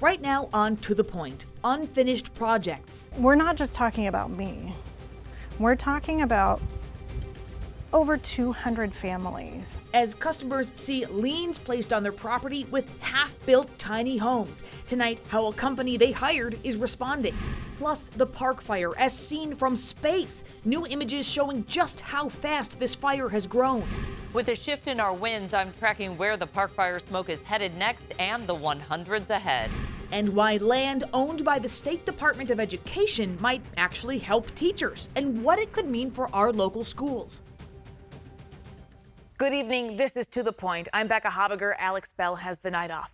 Right now, on To the Point, unfinished projects. We're not just talking about me. We're talking about over 200 families. As customers see liens placed on their property with half-built tiny homes. Tonight, how a company they hired is responding. Plus, the park fire as seen from space. New images showing just how fast this fire has grown. With a shift in our winds, I'm tracking where the park fire smoke is headed next and the 100s ahead. And why land owned by the State Department of Education might actually help teachers, and what it could mean for our local schools. Good evening, this is To the Point. I'm Becca Habiger. Alex Bell has the night off.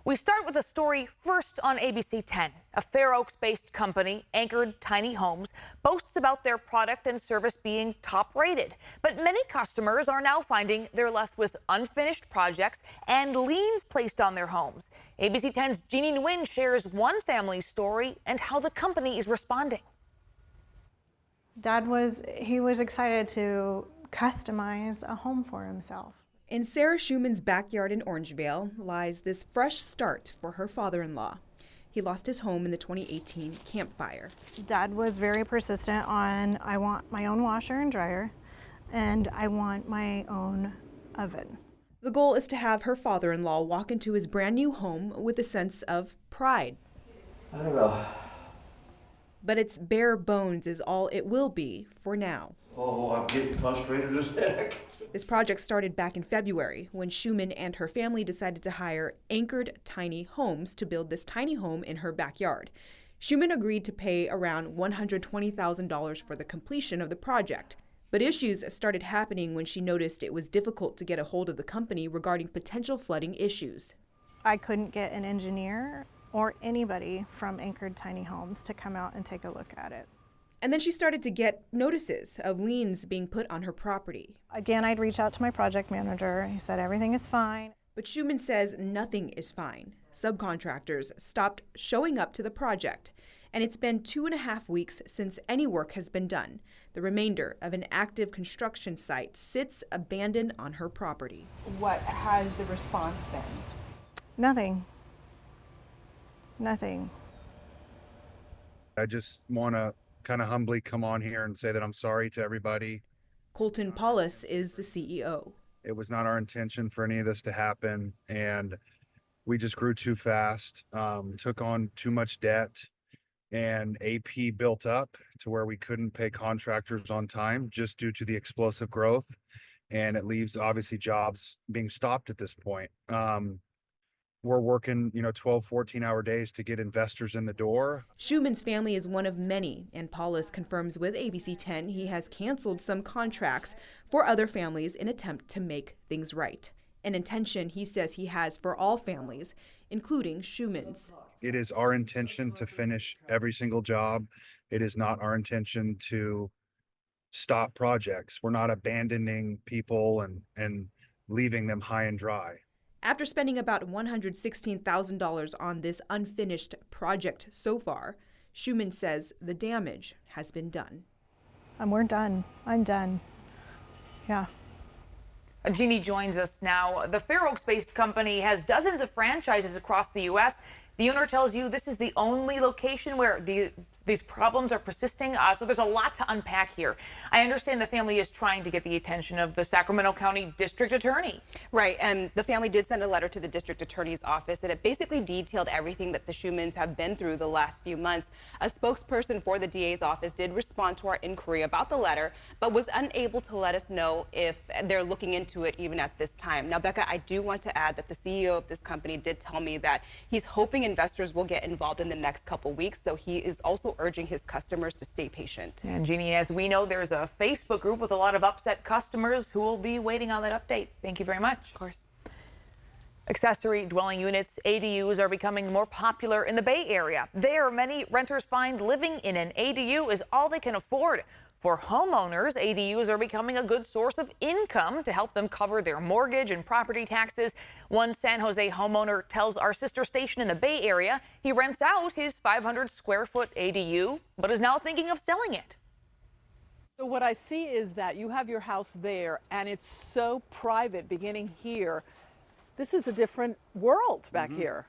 We start with a story first on ABC 10. A Fair Oaks-based company, Anchored Tiny Homes, boasts about their product and service being top rated. But many customers are now finding they're left with unfinished projects and liens placed on their homes. ABC 10's Jeannie Nguyen shares one family's story and how the company is responding. Dad was excited to customize a home for himself. In Sarah Schumann's backyard in Orangevale lies this fresh start for her father-in-law. He lost his home in the 2018 Camp Fire. Dad was very persistent on, I want my own washer and dryer, and I want my own oven. The goal is to have her father-in-law walk into his brand new home with a sense of pride. I don't know. But its bare bones is all it will be for now. Oh, I'm getting frustrated as heck. This project started back in February when Schumann and her family decided to hire Anchored Tiny Homes to build this tiny home in her backyard. Schumann agreed to pay around $120,000 for the completion of the project. But issues started happening when she noticed it was difficult to get a hold of the company regarding potential flooding issues. I couldn't get an engineer or anybody from Anchored Tiny Homes to come out and take a look at it. And then she started to get notices of liens being put on her property. Again, I'd reach out to my project manager. He said everything is fine. But Schumann says nothing is fine. Subcontractors stopped showing up to the project. And it's been 2.5 weeks since any work has been done. The remainder of an active construction site sits abandoned on her property. What has the response been? Nothing. Nothing. I just want to kind of humbly come on here and say that I'm sorry to everybody. Colton Paulus is the CEO. It was not our intention for any of this to happen, and we just grew too fast, took on too much debt, and AP built up to where we couldn't pay contractors on time just due to the explosive growth, and it leaves obviously jobs being stopped at this point. We're working, 12, 14-hour days to get investors in the door. Schumann's family is one of many, and Paulus confirms with ABC 10 he has canceled some contracts for other families in attempt to make things right. An intention he says he has for all families, including Schumann's. It is our intention to finish every single job. It is not our intention to stop projects. We're not abandoning people and leaving them high and dry. After spending about $116,000 on this unfinished project so far, Schumann says the damage has been done. We're done. I'm done. Yeah. Jeannie joins us now. The Fair Oaks-based company has dozens of franchises across the U.S. The owner tells you this is the only location where these problems are persisting. So there's a lot to unpack here. I understand the family is trying to get the attention of the Sacramento County District Attorney. Right, and the family did send a letter to the district attorney's office, and it basically detailed everything that the Schumanns have been through the last few months. A spokesperson for the DA's office did respond to our inquiry about the letter, but was unable to let us know if they're looking into it even at this time. Now, Becca, I do want to add that the CEO of this company did tell me that he's hoping investors will get involved in the next couple weeks, so he is also urging his customers to stay patient. And Jeannie, as we know, there's a Facebook group with a lot of upset customers who will be waiting on that update. Thank you very much. Of course. Accessory dwelling units, ADUs, are becoming more popular in the Bay Area. There, many renters find living in an ADU is all they can afford. For homeowners, ADUs are becoming a good source of income to help them cover their mortgage and property taxes. One San Jose homeowner tells our sister station in the Bay Area he rents out his 500-square-foot ADU, but is now thinking of selling it. So what I see is that you have your house there, and it's so private beginning here. This is a different world back here.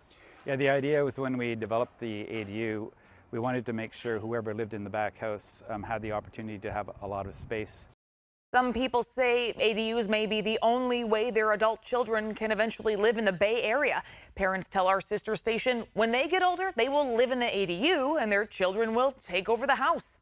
Yeah, the idea was when we developed the ADU, we wanted to make sure whoever lived in the back house had the opportunity to have a lot of space. Some people say ADUs may be the only way their adult children can eventually live in the Bay Area. Parents tell our sister station when they get older, they will live in the ADU and their children will take over the house.